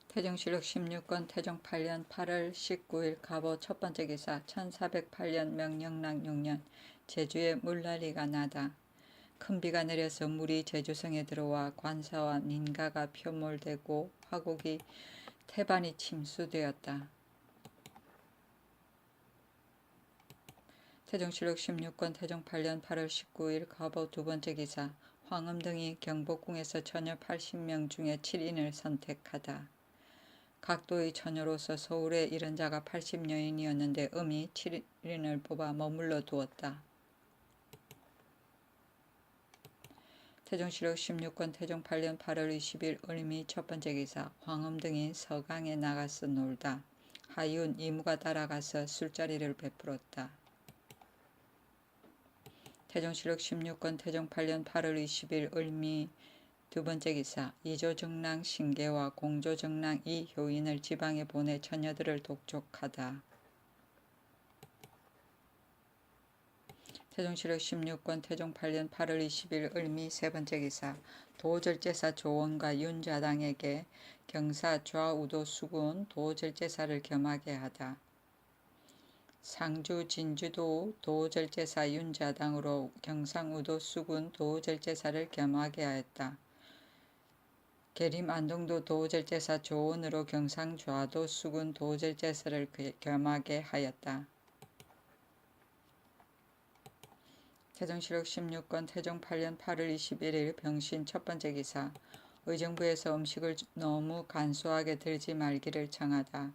태종실록 16권 태종 8년 8월 19일 갑오 첫 번째 기사 1408년 명령락 6년 제주에 물난리가 나다. 큰 비가 내려서 물이 제주성에 들어와 관사와 민가가 표몰되고 화곡이 태반이 침수되었다. 태종실록 16권 태종 8년 8월 19일 갑오 두 번째 기사 황음 등이 경복궁에서 처녀 80명 중에 7인을 선택하다. 각도의 처녀로서 서울에 이른 자가 80여인이었는데 음이 7인을 뽑아 머물러 두었다. 태종실록 16권 태종 8년 8월 20일 을미 첫 번째 기사 황음 등이 서강에 나가서 놀다. 하이운 이무가 따라가서 술자리를 베풀었다. 태종실록 16권 태종 8년 8월 20일 을미 두 번째 기사 이조정랑 신계와 공조정랑 이효인을 지방에 보내 처녀들을 독촉하다. 태종실록 16권 태종 8년 8월 20일 을미 세 번째 기사 도절제사 조원과 윤자당에게 경사 좌우도 수군 도절제사를 겸하게 하다. 상주 진주도 도절제사 윤자당으로 경상우도 수군 도절제사를 겸하게 하였다. 계림 안동도 도절제사 조원으로 경상 좌도 수군 도절제사를 겸하게 하였다. 태종실록 16권 태종 8년 8월 21일 병신 첫 번째 기사 의정부에서 음식을 너무 간소하게 들지 말기를 청하다.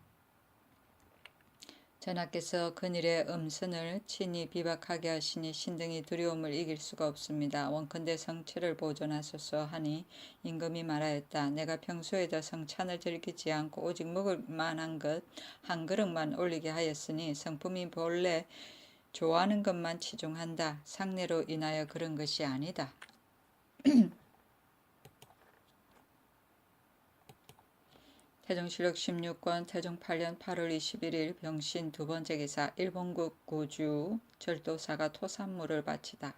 전하께서 근일에 음선을 친히 비박하게 하시니 신등이 두려움을 이길 수가 없습니다. 원컨대 성체를 보존하소서 하니 임금이 말하였다. 내가 평소에도 성찬을 즐기지 않고 오직 먹을 만한 것 한 그릇만 올리게 하였으니 성품이 본래 좋아하는 것만 치중한다. 상례로 인하여 그런 것이 아니다. 태종실록 16권 태종 8년 8월 21일 병신 두 번째 기사 일본국 고주 절도사가 토산물을 바치다.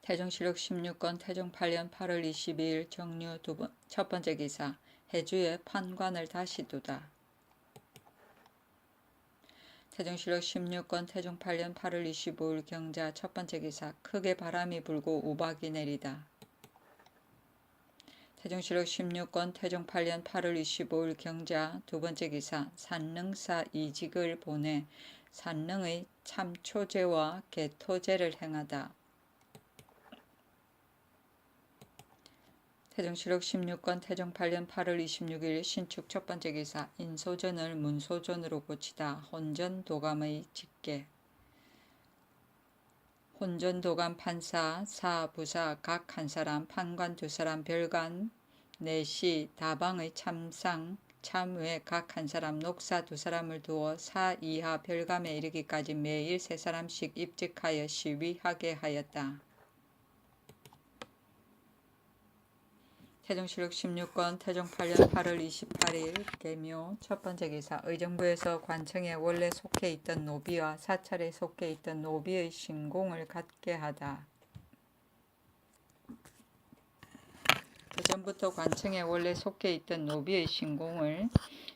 태종실록 16권 태종 8년 8월 22일 정류 첫 번째 기사 해주에 판관을 다시 두다. 태종실록 16권 태종 8년 8월 25일 경자 첫 번째 기사 크게 바람이 불고 우박이 내리다. 태종실록 16권 태종 8년 8월 25일 경자 두 번째 기사 산릉사 이직을 보내 산릉의 참초제와 개토제를 행하다. 태종실록 16권 태종 8년 8월 26일 신축 첫 번째 기사 인소전을 문소전으로 고치다. 혼전도감의 직계 혼전도감 판사 사부사 각 한 사람 판관 두 사람 별관 내시 다방의 참상 참외 각 한 사람 녹사 두 사람을 두어 사 이하 별감에 이르기까지 매일 세 사람씩 입직하여 시위하게 하였다. 태종실록 16권 태종 8년 8월 28일 계묘 첫 번째 기사 의정부에서 관청에 원래 속해 있던 노비와 사찰에 속해 있던 노비의 신공을 갖게 하다. 그전부터 관청에 원래 속해 있던 노비의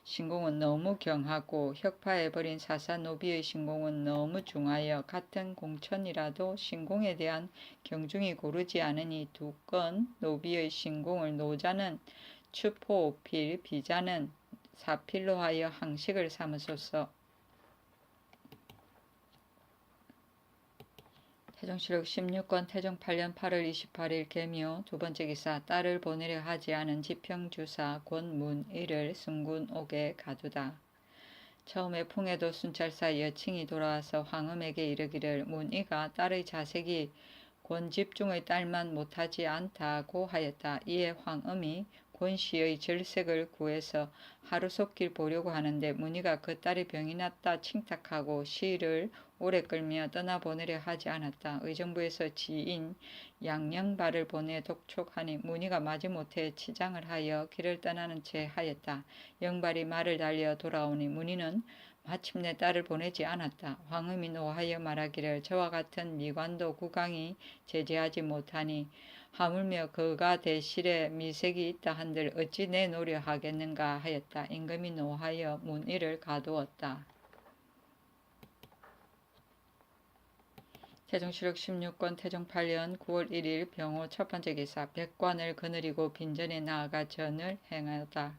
신공은 너무 경하고 혁파해버린 사사 노비의 신공은 너무 중하여 같은 공천이라도 신공에 대한 경중이 고르지 않으니 두 건 노비의 신공을 노자는 추포필 비자는 사필로 하여 항식을 삼으소서. 태종실록 16권 태종 8년 8월 28일 계묘 두 번째 기사 딸을 보내려 하지 않은 지평주사 권문의를 승군옥에 가두다. 처음에 풍해도 순찰사 여칭이 돌아와서 황음에게 이르기를 문의가 딸의 자색이 권집중의 딸만 못하지 않다고 하였다. 이에 황음이 권씨의 절색을 구해서 하루속길 보려고 하는데 문의가 그 딸이 병이 났다 칭탁하고 시를 오래 끌며 떠나보내려 하지 않았다. 의정부에서 지인 양영발을 보내 독촉하니 문의가 마지못해 치장을 하여 길을 떠나는 채 하였다. 영발이 말을 달려 돌아오니 문의는 마침내 딸을 보내지 않았다. 황음이 노하여 말하기를 저와 같은 미관도 국왕이 제재하지 못하니 하물며 그가 대실에 미색이 있다 한들 어찌 내놓으려 하겠는가 하였다. 임금이 노하여 문의를 가두었다. 태종실록 16권 태종 8년 9월 1일 병호 첫 번째 기사 백관을 거느리고 빈전에 나아가 전을 행하다.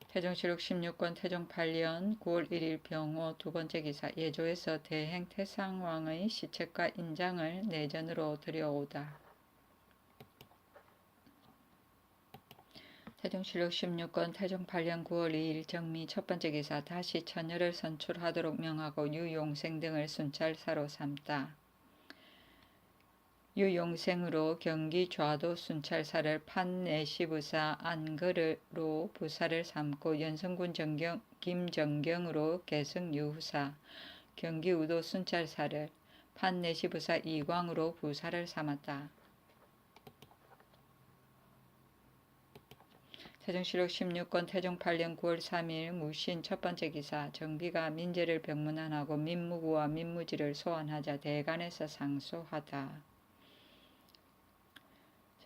태종실록 16권 태종 8년 9월 1일 병호 두 번째 기사 예조에서 대행 태상왕의 시책과 인장을 내전으로 들여오다. 태종실록 16권 태종 8년 9월 2일 정미 첫 번째 기사 다시 처녀를 선출하도록 명하고 유용생 등을 순찰사로 삼다. 유용생으로 경기 좌도 순찰사를 판내시부사 안거르로 부사를 삼고 연성군 김정경으로 계승 유후사 경기 우도 순찰사를 판내시부사 이광으로 부사를 삼았다. 태종실록 16권 태종 8년 9월 3일 무신 첫 번째 기사 정비가 민제를 병문안하고 민무구와 민무지를 소환하자 대간에서 상소하다.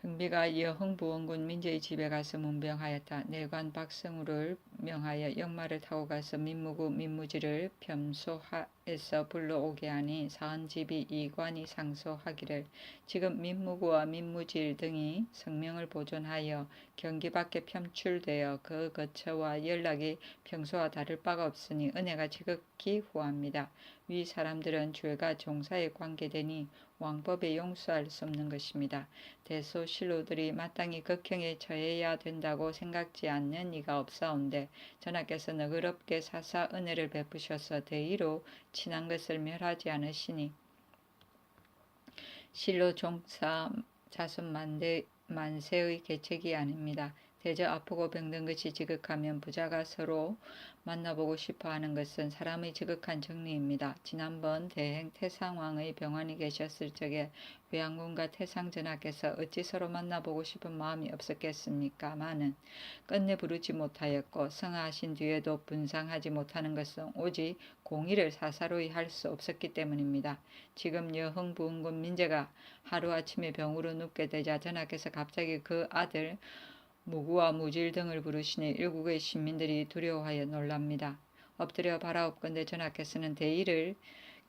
정비가 여흥부원군 민제의 집에 가서 문병하였다. 내관 박성우를 명하여 역마를 타고 가서 민무구 민무지를 겸소하에서 불러오게 하니 사헌집이 이관이 상소하기를 지금 민무구와 민무질 등이 성명을 보존하여 경기 밖에 편출되어 그 거처와 연락이 평소와 다를 바가 없으니 은혜가 지극히 후합니다. 위 사람들은 죄가 종사에 관계되니 왕법에 용서할 수 없는 것입니다. 대소 신로들이 마땅히 극형에 처해야 된다고 생각지 않는 이가 없사온데 전하께서 너그럽게 사사 은혜를 베푸셔서 대의로 친한 것을 멸하지 않으시니 신로 종사 자손 만세의 계책이 아닙니다. 대저 아프고 병든 것이 지극하면 부자가 서로 만나보고 싶어하는 것은 사람의 지극한 정리입니다. 지난번 대행 태상왕의 병환이 계셨을 적에 회양군과 태상전하께서 어찌 서로 만나보고 싶은 마음이 없었겠습니까마는 끝내 부르지 못하였고 성하신 뒤에도 분상하지 못하는 것은 오직 공의를 사사로이 할 수 없었기 때문입니다. 지금 여흥부흥군 민제가 하루아침에 병으로 눕게 되자 전하께서 갑자기 그 아들 무구와 무질 등을 부르시니 일국의 신민들이 두려워하여 놀랍니다. 엎드려 바라옵건대 전하께서는 대의를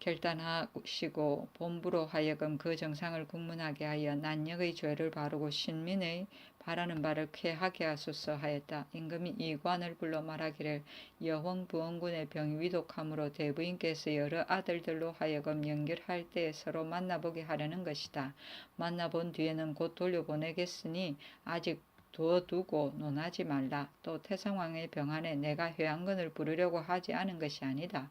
결단하시고 본부로 하여금 그 정상을 국문하게 하여 난역의 죄를 바르고 신민의 바라는 바를 쾌하게 하소서 하였다. 임금이 이관을 불러 말하기를 여흥부원군의 병이 위독함으로 대부인께서 여러 아들들로 하여금 연결할 때에 서로 만나보게 하려는 것이다. 만나본 뒤에는 곧 돌려보내겠으니 아직 두어두고 논하지 말라. 또 태상왕의 병안에 내가 회양근을 부르려고 하지 않은 것이 아니다.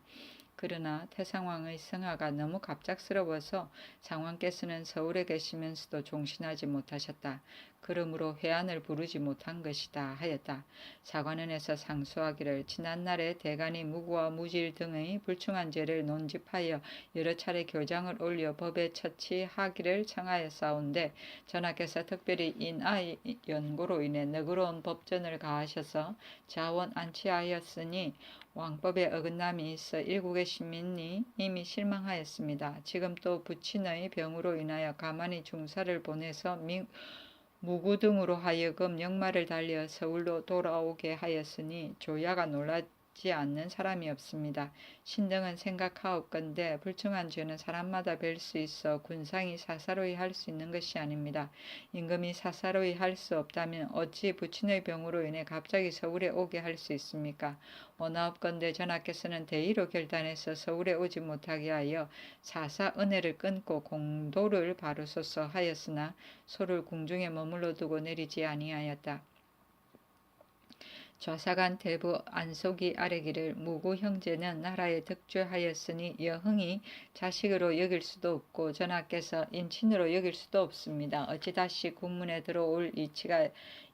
그러나 태상왕의 성하가 너무 갑작스러워서 상왕께서는 서울에 계시면서도 종신하지 못하셨다. 그러므로 회안을 부르지 못한 것이다 하였다. 사관원에서 상소하기를 지난날에 대간이 무구와 무질 등의 불충한 죄를 논집하여 여러 차례 교장을 올려 법에 처치하기를 청하였사온데 전하께서 특별히 인하의 연고로 인해 너그러운 법전을 가하셔서 자원 안치하였으니 왕법에 어긋남이 있어 일국의 신민이 이미 실망하였습니다. 지금 또 부친의 병으로 인하여 가만히 중사를 보내서 무구 등으로 하여금 역마를 달려 서울로 돌아오게 하였으니 조야가 놀라지 않는 사람이 없습니다. 신등은 생각하옵건대 불충한 죄는 사람마다 뵐 수 있어 군상이 사사로이 할 수 있는 것이 아닙니다. 임금이 사사로이 할 수 없다면 어찌 부친의 병으로 인해 갑자기 서울에 오게 할 수 있습니까? 원하옵건대 전하께서는 대의로 결단해서 서울에 오지 못하게 하여 사사 은혜를 끊고 공도를 바르소서 하였으나 소를 궁중에 머물러 두고 내리지 아니하였다. 좌사간 대부 안속이 아뢰기를 무구 형제는 나라에 득죄하였으니 여흥이 자식으로 여길 수도 없고 전하께서 인친으로 여길 수도 없습니다. 어찌 다시 국문에 들어올 이치가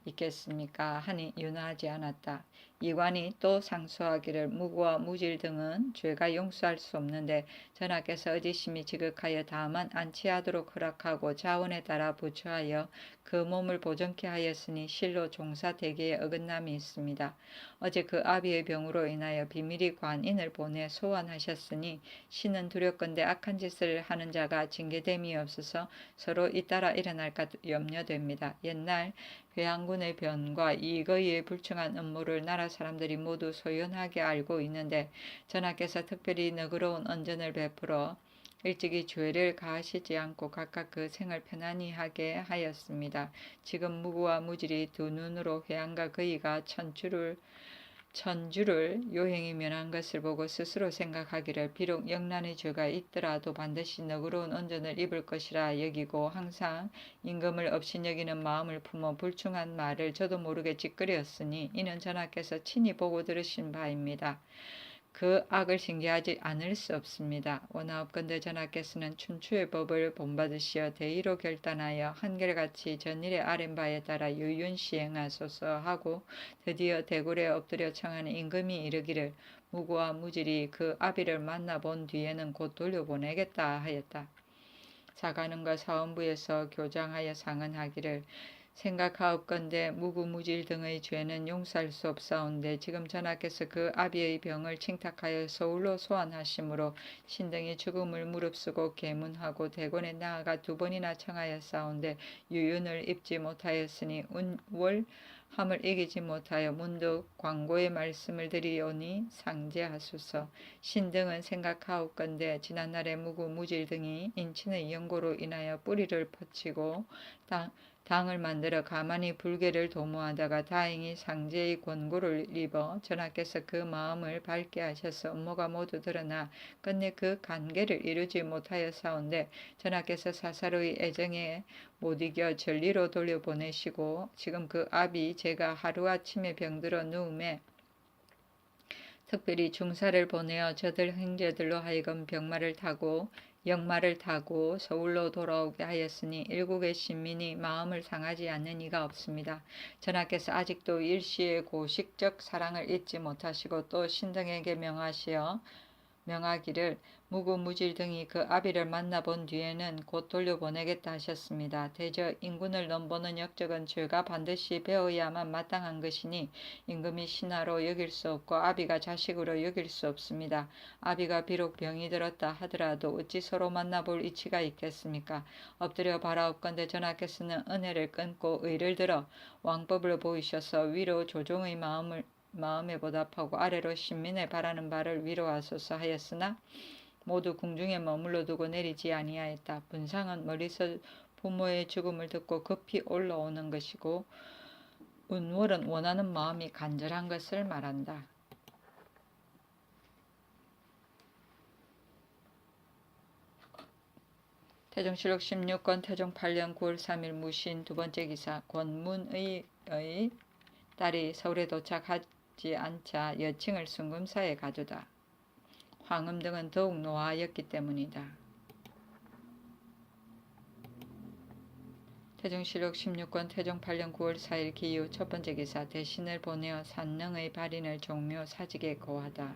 있겠습니까? 하니 윤하지 않았다. 이관이 또 상소하기를 무고와 무질 등은 죄가 용서할 수 없는데 전하께서 의지심이 지극하여 다만 안치하도록 허락하고 자원에 따라 부처하여 그 몸을 보존케 하였으니 실로 종사대계에 어긋남이 있습니다. 어제 그 아비의 병으로 인하여 비밀이 관인을 보내 소환하셨으니 신은 두렵건대 악한 짓을 하는 자가 징계됨이 없어서 서로 잇따라 일어날까 염려됩니다. 옛날 회항군의 변과 이거이의 불충한 음모를 나라 사람들이 모두 소연하게 알고 있는데 전하께서 특별히 너그러운 언전을 베풀어 일찍이 죄를 가하시지 않고 각각 그 생을 편안히 하게 하였습니다. 지금 무구와 무질이 두 눈으로 회항과 그이가 천주를 요행이 면한 것을 보고 스스로 생각하기를 비록 영란의 죄가 있더라도 반드시 너그러운 언전을 입을 것이라 여기고 항상 임금을 업신여기는 마음을 품어 불충한 말을 저도 모르게 찌끄렸으니 이는 전하께서 친히 보고 들으신 바입니다. 그 악을 징계하지 않을 수 없습니다. 원하옵건대 전하께서는 춘추의 법을 본받으시어 대의로 결단하여 한결같이 전일의 아랜바에 따라 유윤 시행하소서 하고 드디어 대궐에 엎드려 청하는 임금이 이르기를 무고와 무질이 그 아비를 만나본 뒤에는 곧 돌려보내겠다 하였다. 사관원과 사원부에서 교장하여 상언하기를 생각하옵건대 무구무질 등의 죄는 용서할 수 없사온데 지금 전하께서 그 아비의 병을 칭탁하여 서울로 소환하심으로 신등이 죽음을 무릅쓰고 계문하고 대궐에 나아가 2번이나 청하였사온데 유윤을 입지 못하였으니 운월함을 이기지 못하여 문득 광고의 말씀을 드리오니 상제하소서. 신등은 생각하옵건대 지난날에 무구무질 등이 인친의 연고로 인하여 뿌리를 퍼치고 당을 만들어 가만히 불계를 도모하다가 다행히 상제의 권고를 입어 전하께서 그 마음을 밝게 하셔서 음모가 모두 드러나 끝내 그 간계를 이루지 못하였사온데 전하께서 사사로이 애정에 못 이겨 전리로 돌려보내시고 지금 그 아비 제가 하루아침에 병들어 누움에 특별히 중사를 보내어 저들 형제들로 하여금 역마를 타고 서울로 돌아오게 하였으니 일국의 신민이 마음을 상하지 않는 이가 없습니다. 전하께서 아직도 일시의 고식적 사랑을 잊지 못하시고 또 신등에게 명하기를 무구무질 등이 그 아비를 만나본 뒤에는 곧 돌려보내겠다 하셨습니다. 대저 인군을 넘보는 역적은 죄가 반드시 배어야만 마땅한 것이니 임금이 신하로 여길 수 없고 아비가 자식으로 여길 수 없습니다. 아비가 비록 병이 들었다 하더라도 어찌 서로 만나볼 이치가 있겠습니까? 엎드려 바라옵건대 전하께서는 은혜를 끊고 의를 들어 왕법을 보이셔서 위로 조종의 마음에 보답하고 아래로 신민의 바라는 바를 위로하소서 하였으나 모두 궁중에 머물러 두고 내리지 아니하였다. 분상은 멀리서 부모의 죽음을 듣고 급히 올라오는 것이고 운월은 원하는 마음이 간절한 것을 말한다. 태종실록 16권 태종 8년 9월 3일 무신 두번째 기사 권문의 딸이 서울에 도착하지 않자 여칭을 순금사에 가두다. 황음 등은 더욱 노하였기 때문이다. 태종실록 16권 태종 8년 9월 4일 기유 첫번째 기사 대신을 보내어 산능의 발인을 종묘 사직에 고하다.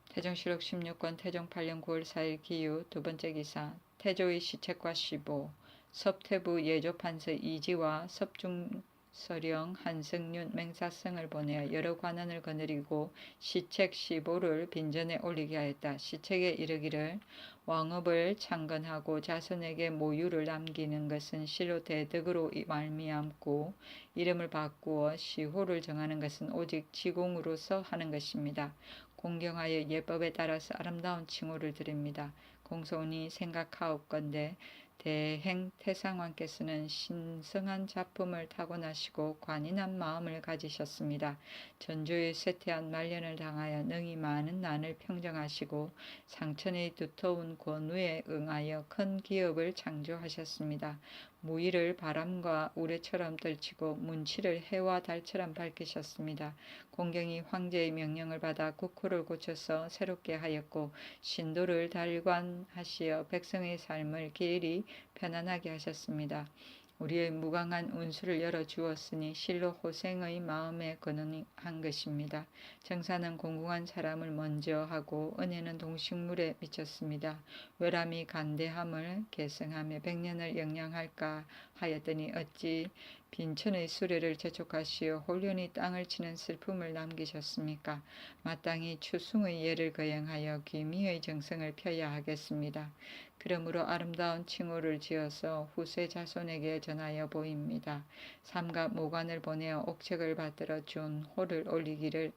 태종실록 16권 태종 8년 9월 4일 기유 두번째 기사 태조의 시책과 시보 섭태부 예조판서 이지와 섭중서령 한승윤 맹사성을 보내어 여러 관원을 거느리고 시책 시보를 빈전에 올리게 하였다. 시책에 이르기를 왕업을 창건하고 자손에게 모유를 남기는 것은 실로 대덕으로 말미암고 이름을 바꾸어 시호를 정하는 것은 오직 지공으로서 하는 것입니다. 공경하여 예법에 따라서 아름다운 칭호를 드립니다. 공소원이 생각하옵건대 대행 태상왕께서는 신성한 작품을 타고나시고 관인한 마음을 가지셨습니다. 전조에 쇠퇴한 말년을 당하여 능히 많은 난을 평정하시고 상천의 두터운 권위에 응하여 큰 기업을 창조하셨습니다. 무의를 바람과 우레처럼 떨치고 문치를 해와 달처럼 밝히셨습니다. 공경이 황제의 명령을 받아 국호를 고쳐서 새롭게 하였고 신도를 달관하시어 백성의 삶을 길이 편안하게 하셨습니다. 우리의 무강한 운수를 열어주었으니 실로 호생의 마음에 근원한 것입니다. 정사는 공공한 사람을 먼저 하고 은혜는 동식물에 미쳤습니다. 외람이 간대함을 계승하며 백년을 영양할까 하였더니 어찌 빈천의 수레를 재촉하시어 홀연히 땅을 치는 슬픔을 남기셨습니까? 마땅히 추승의 예를 거행하여 귀미의 정성을 펴야 하겠습니다. 그러므로 아름다운 칭호를 지어서 후세 자손에게 전하여 보입니다. 삼가 모관을 보내어 옥책을 받들어 준 호를 올리기를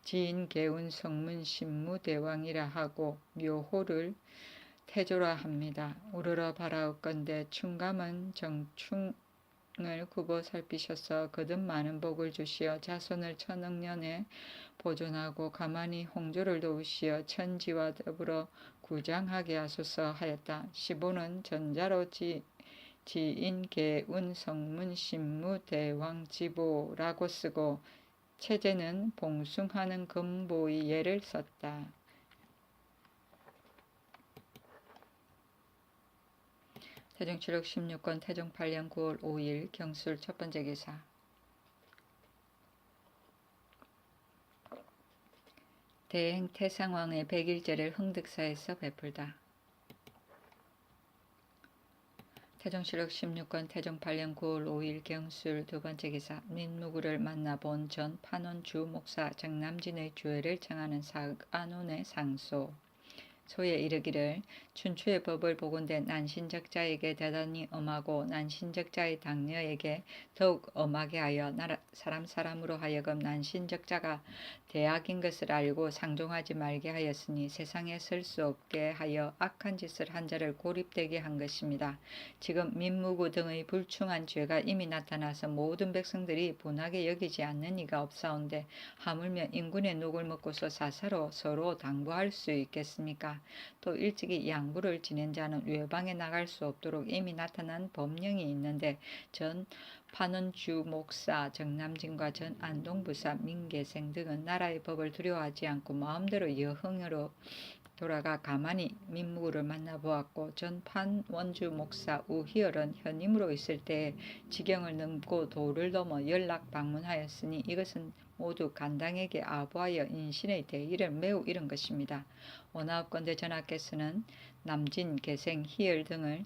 지인 개운 성문 신무대왕이라 하고 묘호를 태조라 합니다. 우러러 바라옵건대 충감은 정충을 굽어 살피셔서 거듭 많은 복을 주시어 자손을 천억년에 보존하고 가만히 홍조를 도우시어 천지와 더불어 구장하게 하소서 하였다. 15는 전자로 지인 개운 성문 신무 대왕 지보라고 쓰고 체제는 봉숭하는 금보의 예를 썼다. 태종칠록 16권 태종 8년 9월 5일 경술 첫 번째 기사. 대행 태상왕의 백일제를 흥득사에서 베풀다. 태종실록 16권 태종 8년 9월 5일 경술 두 번째 기사. 민무구를 만나본 전 판원 주 목사 정남진의 주회를 청하는 사안원의 상소. 소에 이르기를 춘추의 법을 보건대 난신적자에게 대단히 엄하고 난신적자의 당녀에게 더욱 엄하게 하여 사람으로 하여금 난신적자가 대악인 것을 알고 상종하지 말게 하였으니 세상에 설 수 없게 하여 악한 짓을 한 자를 고립되게 한 것입니다. 지금 민무구 등의 불충한 죄가 이미 나타나서 모든 백성들이 분하게 여기지 않는 이가 없사온데 하물며 인군의 녹을 먹고서 사사로 서로 당부할 수 있겠습니까? 또 일찍이 양부를 지낸 자는 외방에 나갈 수 없도록 이미 나타난 법령이 있는데 전 판원주 목사 정남진과 전 안동부사 민계생 등은 나라의 법을 두려워하지 않고 마음대로 여흥으로 돌아가 가만히 민무구를 만나보았고 전 판원주 목사 우희열은 현임으로 있을 때에 지경을 넘고 도를 넘어 연락 방문하였으니 이것은 모두 간당에게 아부하여 인신의 대의를 매우 잃은 것입니다. 원하옵건대 전하께서는 남진, 계생, 희열 등을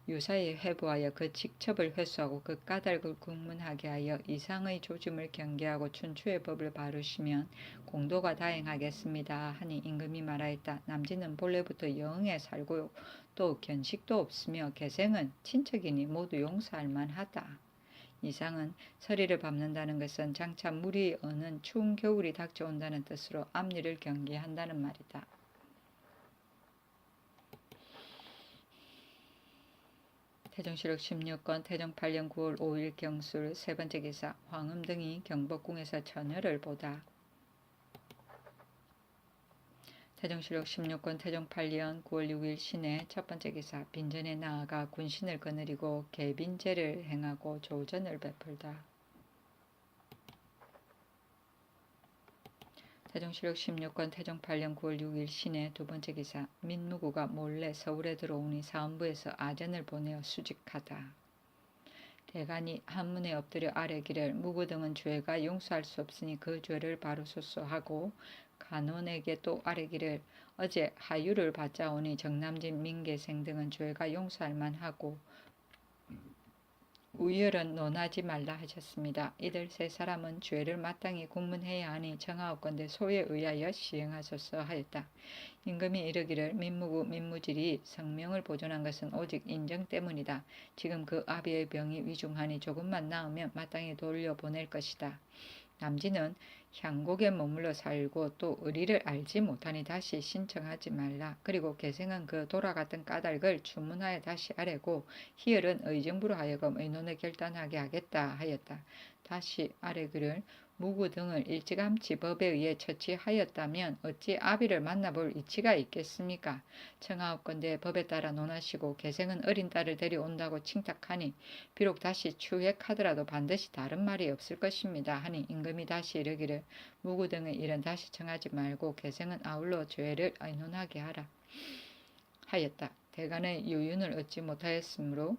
유사히 회부하여 그 직첩을 회수하고 그 까닭을 국문하게 하여 이상의 조짐을 경계하고 춘추의 법을 바르시면 공도가 다행하겠습니다 하니 임금이 말하였다. 남진은 본래부터 영에 살고 또 견식도 없으며 계생은 친척이니 모두 용서할 만하다. 이상은 서리를 밟는다는 것은 장차 물이 어는 추운 겨울이 닥쳐온다는 뜻으로 앞일을 경계한다는 말이다. 태종실록 16권 태종 8년 9월 5일 경술 세 번째 기사. 황음 등이 경복궁에서 처녀를 보다. 태종실록 16권 태종 8년 9월 6일 신의 첫 번째 기사. 빈전에 나아가 군신을 거느리고 개빈제를 행하고 조전을 베풀다. 태종실록 16권 태종 8년 9월 6일 신의 두 번째 기사. 민무구가 몰래 서울에 들어오니 사헌부에서 아전을 보내어 수직하다. 대간이 한문에 엎드려 아뢰기를 무구 등은 죄가 용서할 수 없으니 그 죄를 바로소서 하고 간원에게 또 아뢰기를 어제 하유를 받자오니 정남진 민계생 등은 죄가 용서할 만하고 우열은 논하지 말라 하셨습니다. 이들 세 사람은 죄를 마땅히 국문해야 하니 정하옵건대 소에 의하여 시행하소서 하였다. 임금이 이르기를 민무구 민무질이 성명을 보존한 것은 오직 인정 때문이다. 지금 그 아비의 병이 위중하니 조금만 나으면 마땅히 돌려보낼 것이다. 남진은 향곡에 머물러 살고 또 의리를 알지 못하니 다시 신청하지 말라. 그리고 계생은 그 돌아갔던 까닭을 주문하여 다시 아뢰고 희열은 의정부로 하여금 의논을 결단하게 하겠다 하였다. 다시 아뢰기를 무구 등을 일찌감치 법에 의해 처치하였다면 어찌 아비를 만나볼 이치가 있겠습니까? 청하옵건대 법에 따라 논하시고 계생은 어린 딸을 데려온다고 칭탁하니 비록 다시 추획하더라도 반드시 다른 말이 없을 것입니다 하니 임금이 다시 이르기를 무구 등의 일은 다시 청하지 말고 계생은 아울러 죄를 의논하게 하라 하였다. 대간의 유윤을 얻지 못하였으므로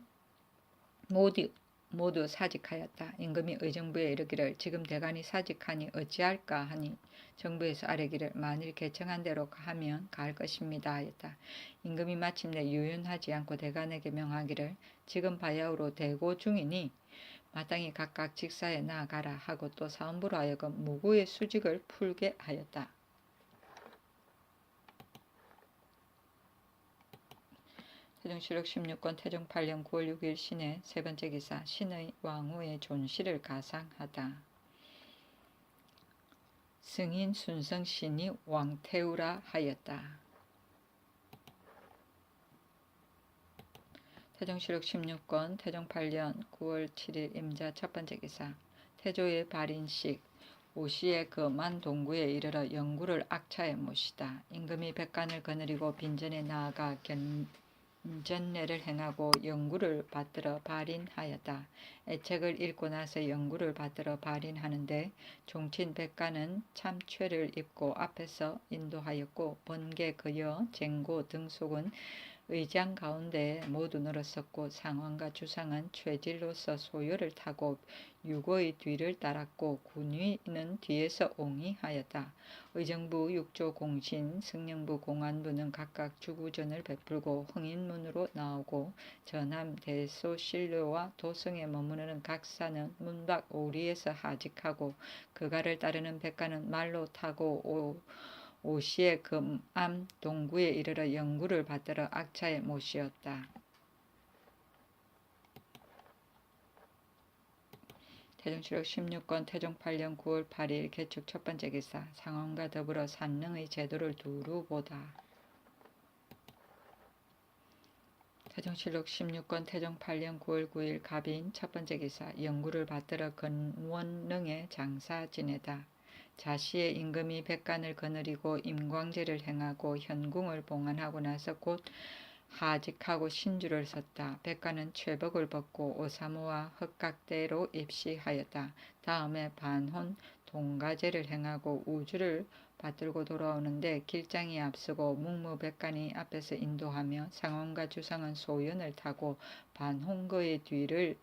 모두 사직하였다. 임금이 의정부에 이르기를 지금 대간이 사직하니 어찌할까 하니 정부에서 아뢰기를 만일 개청한 대로 하면 가할 것입니다 하였다. 임금이 마침내 유연하지 않고 대간에게 명하기를 지금 바야흐로 대고 중이니 마땅히 각각 직사에 나아가라 하고 또 사헌부로 하여금 무고의 수직을 풀게 하였다. 태종실록 16권 태종 8년 9월 6일 신의 세 번째 기사 신의 왕후의 존시를 가상하다. 승인 순성신이 왕태우라 하였다. 태종실록 16권 태종 8년 9월 7일 임자 첫 번째 기사 태조의 발인식 오시에 그 만동구에 이르러 영구를 악차에 모시다. 임금이 백관을 거느리고 빈전에 나아가 견전례를 행하고 영구를 받들어 발인하였다. 애책을 읽고 나서 영구를 받들어 발인하는데 종친 백관은 참최를 입고 앞에서 인도하였고 번개 그여 쟁고 등속은 의장 가운데 모두 늘었었고 상왕과 주상은 최질로서 소요를 타고 유고의 뒤를 따랐고 군위는 뒤에서 옹이하였다. 의정부 육조 공신 승령부 공안부는 각각 주구전을 베풀고 흥인문으로 나오고 전함 대소신료와 도성에 머무르는 각사는 문밖 오리에서 하직하고 그가를 따르는 백관은 말로 타고 오시의 금암 동구에 이르러 영구를 받들어 악차에 모시었다. 태종실록 16권 태종 8년 9월 8일 개축 첫 번째 기사 상원과 더불어 산릉의 제도를 두루 보다. 태종실록 16권 태종 8년 9월 9일 갑인 첫 번째 기사 영구를 받들어 건원릉에 장사 지내다. 자시의 임금이 백관을 거느리고 임광제를 행하고 현궁을 봉안하고 나서 곧 하직하고 신주를 섰다. 백관은 최복을 벗고 오사모와 흑각대로 입시하였다. 다음에 반혼 동가제를 행하고 우주를 받들고 돌아오는데 길장이 앞서고 묵무백관이 앞에서 인도하며 상원과 주상은 소연을 타고 반홍거의 뒤를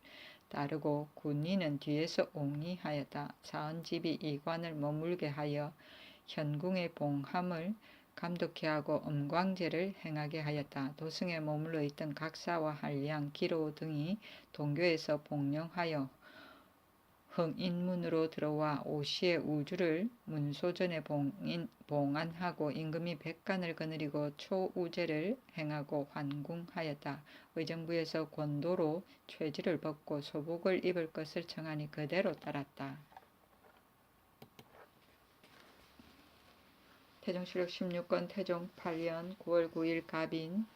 따르고 군인은 뒤에서 옹이하였다. 사헌집이 이관을 머물게 하여 현궁의 봉함을 감독케 하고 음광제를 행하게 하였다. 도승에 머물러 있던 각사와 한량, 기로 등이 동교에서 복령하여 흥인문으로 들어와 오시의 우주를 문소전에 봉안하고 임금이 백관을 거느리고 초우제를 행하고 환궁하였다. 의정부에서 권도로 최지를 벗고 소복을 입을 것을 청하니 그대로 따랐다. 태종실록 16권 태종 8년 9월 9일 갑인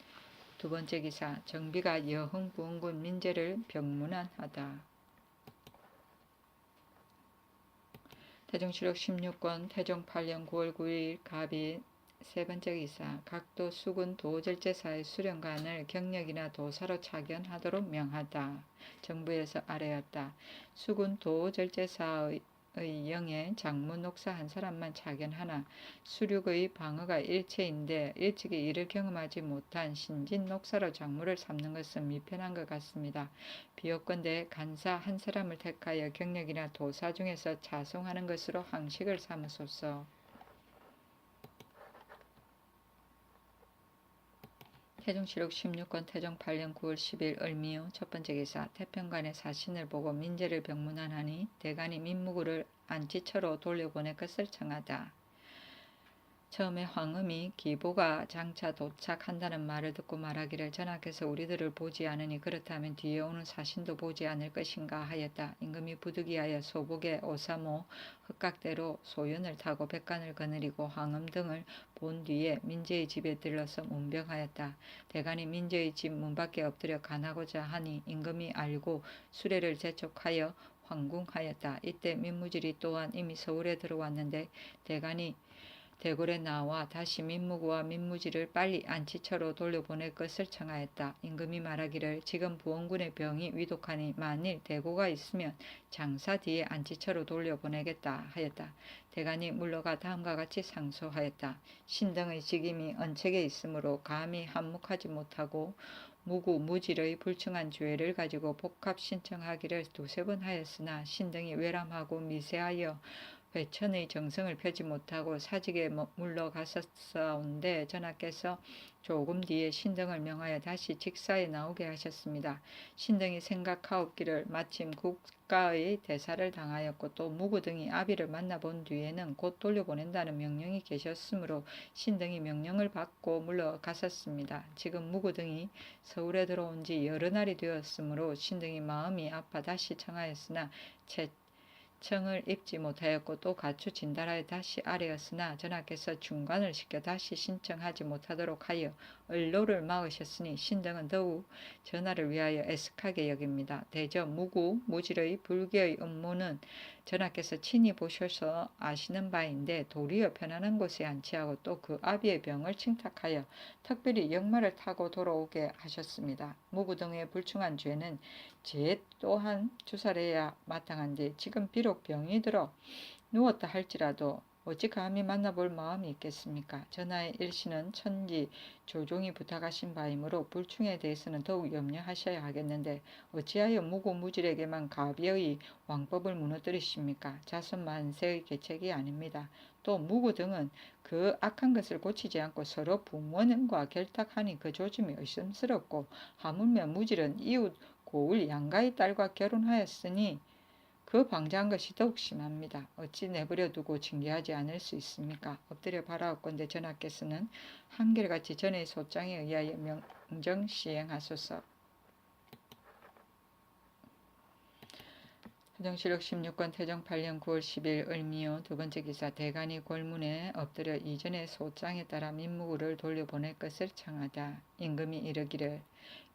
두 번째 기사 정비가 여흥부흥군 민재를 병문안하다. 태종실록 16권 태종 8년 9월 9일 갑인 세 번째 기사 각도 수군 도절제사의 수령관을 경력이나 도사로 차견하도록 명하다. 정부에서 아뢰었다. 수군 도절제사의 영에 장문 녹사 한 사람만 차견하나 수륙의 방어가 일체인데 일찍이 이를 경험하지 못한 신진 녹사로 장무를 삼는 것은 미편한 것 같습니다. 비옵건대 간사 한 사람을 택하여 경력이나 도사 중에서 자송하는 것으로 항식을 삼으소서. 태종실록 16권 태종 8년 9월 10일 을미요 첫 번째 기사 태평관의 사신을 보고 민재를 병문안하니 대간이 민무구를 안치처로 돌려보낼 것을 청하다. 처음에 황음이 기보가 장차 도착한다는 말을 듣고 말하기를 전하께서 우리들을 보지 않으니 그렇다면 뒤에 오는 사신도 보지 않을 것인가 하였다. 임금이 부득이하여 소복에 오사모 흑각대로 소연을 타고 백관을 거느리고 황음 등을 본 뒤에 민재의 집에 들러서 문병하였다. 대간이 민재의 집 문 밖에 엎드려 간하고자 하니 임금이 알고 수레를 재촉하여 황궁하였다. 이때 민무질이 또한 이미 서울에 들어왔는데 대간이 대궐에 나와 다시 민무구와 민무지를 빨리 안치처로 돌려보낼 것을 청하였다. 임금이 말하기를 지금 부원군의 병이 위독하니 만일 대고가 있으면 장사 뒤에 안치처로 돌려보내겠다 하였다. 대간이 물러가 다음과 같이 상소하였다. 신등의 직임이 언책에 있으므로 감히 한몫하지 못하고 무구 무질의 불충한 죄를 가지고 복합 신청하기를 두세 번 하였으나 신등이 외람하고 미세하여 회천의 정성을 펴지 못하고 사직에 물러갔었사온데 전하께서 조금 뒤에 신등을 명하여 다시 직사에 나오게 하셨습니다. 신등이 생각하옵기를 마침 국가의 대사를 당하였고 또 무구 등이 아비를 만나본 뒤에는 곧 돌려보낸다는 명령이 계셨으므로 신등이 명령을 받고 물러갔었습니다. 지금 무구 등이 서울에 들어온 지 여러 날이 되었으므로 신등이 마음이 아파 다시 청하였으나 청을 입지 못하였고 또 가추 진달하여 다시 아뢰었으나 전하께서 중관을 시켜 다시 신청하지 못하도록 하여 언로를 막으셨으니 신등은 더욱 전하를 위하여 애석하게 여깁니다. 대저 무구 무질의 불교의 업무는 전하께서 친히 보셔서 아시는 바인데 도리어 편안한 곳에 안치하고 또 그 아비의 병을 칭탁하여 특별히 역마를 타고 돌아오게 하셨습니다. 무구 등의 불충한 죄는 제 또한 주살해야 마땅한데 지금 비록 병이 들어 누웠다 할지라도 어찌 감히 만나볼 마음이 있겠습니까? 전하의 일시는 천지 조종이 부탁하신 바이므로 불충에 대해서는 더욱 염려하셔야 하겠는데 어찌하여 무고무질에게만 가비의 왕법을 무너뜨리십니까? 자손 만세의 계책이 아닙니다. 또 무고 등은 그 악한 것을 고치지 않고 서로 부모님과 결탁하니 그 조짐이 의심스럽고 하물며 무질은 이웃 고을 양가의 딸과 결혼하였으니 그 방자한 것이 더욱 심합니다. 어찌 내버려 두고 징계하지 않을 수 있습니까? 엎드려 바라옵건대 전하께서는 한결같이 전의 소장에 의하여 명정 시행하소서. 태정실록 16권 태정 8년 9월 10일 을미요 두번째 기사 대간이 골문에 엎드려 이전의 소장에 따라 민무구를 돌려보낼 것을 청하다. 임금이 이르기를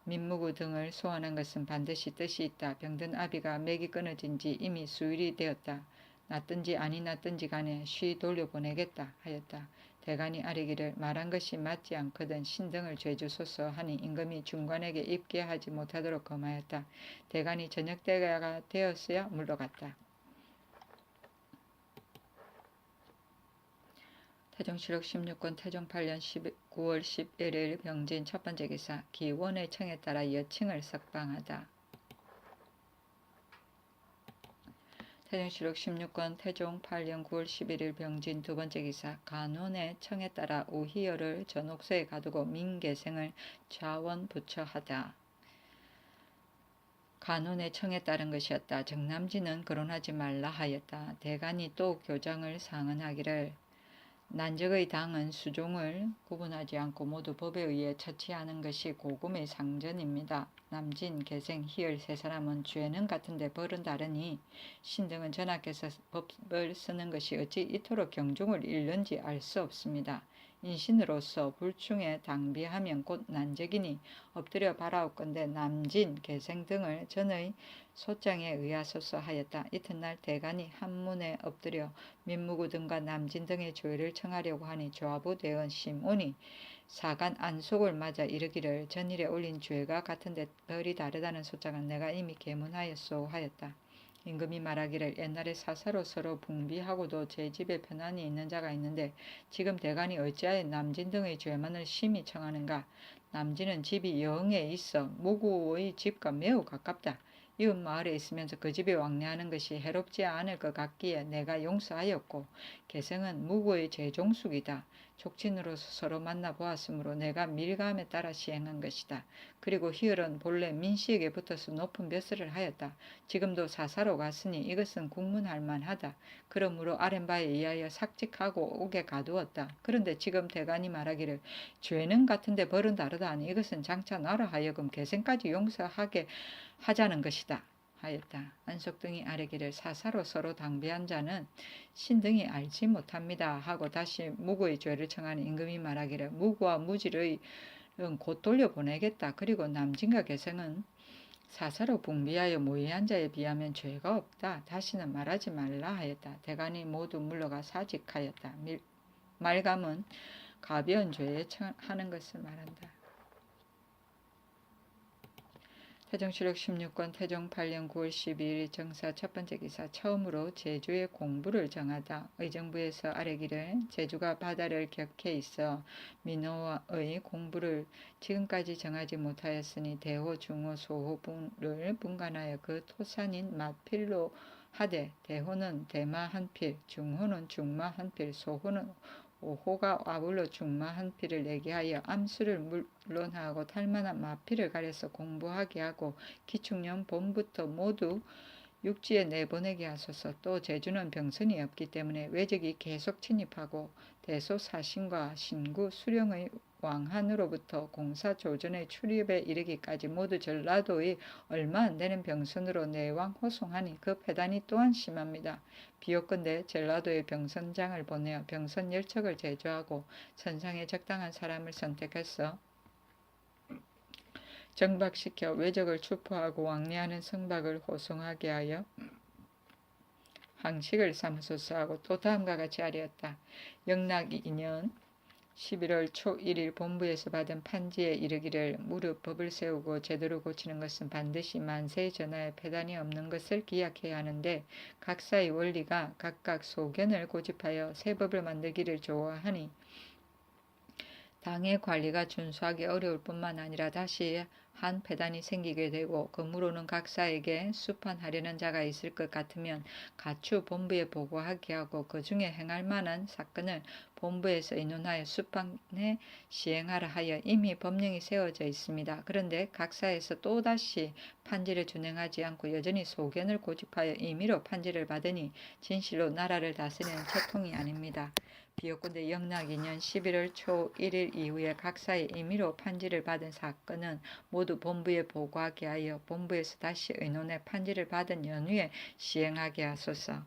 민무구 등을 소환한 것은 반드시 뜻이 있다. 병든 아비가 맥이 끊어진 지 이미 수일이 되었다. 낫든지 아니 낫든지 간에 쉬 돌려보내겠다 하였다. 대간이 아뢰기를 말한 것이 맞지 않거든 신등을 죄주소서 하니 임금이 중관에게 입계하지 못하도록 금하였다. 대간이 저녁 때가 되었어야 물러갔다. 태정실록 16권 태종 8년 9월 11일 병진 첫번째 기사 기원의 청에 따라 여칭을 석방하다. 태정실록 16권 태종 8년 9월 11일 병진 두번째 기사 간원의 청에 따라 우희열을 전옥소에 가두고 민계생을 좌원 부처하다. 간원의 청에 따른 것이었다. 정남진은 거론하지 말라 하였다. 대간이 또 교장을 상언하기를 난적의 당은 수종을 구분하지 않고 모두 법에 의해 처치하는 것이 고금의 상전입니다. 남진, 계생, 희열 세 사람은 죄는 같은데 벌은 다르니 신등은 전하께서 법을 쓰는 것이 어찌 이토록 경중을 잃는지 알 수 없습니다. 인신으로서 불충에 당비하면 곧 난적이니 엎드려 바라옵건대 남진, 계생 등을 전의 소장에 의하소서 하였다. 이튿날 대간이 한문에 엎드려 민무구 등과 남진 등의 죄를 청하려고 하니 조합부 대원 심운이 사간 안속을 맞아 이르기를 전일에 올린 죄가 같은데 덜이 다르다는 소장은 내가 이미 계문하였소 하였다. 임금이 말하기를 옛날에 사사로 서로 붕비하고도 제 집에 편안히 있는 자가 있는데 지금 대간이 어찌하여 남진 등의 죄만을 심히 청하는가. 남진은 집이 영에 있어 무구의 집과 매우 가깝다. 이웃 마을에 있으면서 그 집에 왕래하는 것이 해롭지 않을 것 같기에 내가 용서하였고 계생은 무구의 제종숙이다. 족친으로서 서로 만나보았으므로 내가 밀감에 따라 시행한 것이다. 그리고 희열은 본래 민씨에게 붙어서 높은 벼슬을 하였다. 지금도 사사로 갔으니 이것은 국문할 만하다. 그러므로 아랫바에 의하여 삭직하고 옥에 가두었다. 그런데 지금 대간이 말하기를 죄는 같은데 벌은 다르다 하니 이것은 장차 나로 하여금 계생까지 용서하게 하자는 것이다 하였다. 안속 등이 아뢰기를 사사로 서로 당비한 자는 신등이 알지 못합니다 하고 다시 무구의 죄를 청하는 임금이 말하기를 무구와 무질의 곧 돌려보내겠다. 그리고 남진과 계생은 사사로 붕비하여 모의한 자에 비하면 죄가 없다. 다시는 말하지 말라 하였다. 대간이 모두 물러가 사직하였다. 말감은 가벼운 죄에 처하는 것을 말한다. 태종실록 16권 태종 8년 9월 12일 정사 첫 번째 기사 처음으로 제주의 공부를 정하다. 의정부에서 아뢰기를 제주가 바다를 격해 있어 민호의 공부를 지금까지 정하지 못하였으니 대호, 중호, 소호를 분간하여 그 토산인 마필로 하되 대호는 대마 한 필, 중호는 중마 한 필, 소호는 오호가 아울러 중마 한 필을 내게 하여 암수를 물론하고 탈만한 마필을 가려서 공부하게 하고 기축년 봄부터 모두 육지에 내보내게 하소서. 또 제주는 병선이 없기 때문에 외적이 계속 침입하고 대소사신과 신구 수령의 왕한으로부터 공사조전의 출입에 이르기까지 모두 전라도의 얼마 안 되는 병선으로 내왕 호송하니 그 패단이 또한 심합니다. 비옵건대 전라도의 병선장을 보내어 병선 10척을 제조하고 선상에 적당한 사람을 선택해서 정박시켜 외적을 추포하고 왕래하는 성박을 호송하게 하여 항식을 삼으소서 하고 또 다음과 같이 아뢰었다. 영락 2년 11월 초 1일 본부에서 받은 판지에 이르기를 무릇 법을 세우고 제도를 고치는 것은 반드시 만세에 전하여 폐단이 없는 것을 기약해야 하는데 각사의 원리가 각각 소견을 고집하여 새 법을 만들기를 좋아하니 당의 관리가 준수하기 어려울 뿐만 아니라 다시 한 폐단이 생기게 되고 그무로는 각사에게 수판하려는 자가 있을 것 같으면 가추 본부에 보고하게 하고 그 중에 행할 만한 사건을 본부에서 의논하여 수판에 시행하라 하여 이미 법령이 세워져 있습니다. 그런데 각사에서 또다시 판지를 준행하지 않고 여전히 소견을 고집하여 임의로 판지를 받으니 진실로 나라를 다스리는 채통이 아닙니다. 비옵건대 영락 2년 11월 초 1일 이후에 각사의 임의로 판지를 받은 사건은 모두 본부에 보고하게 하여 본부에서 다시 의논해 판지를 받은 연후에 시행하게 하소서.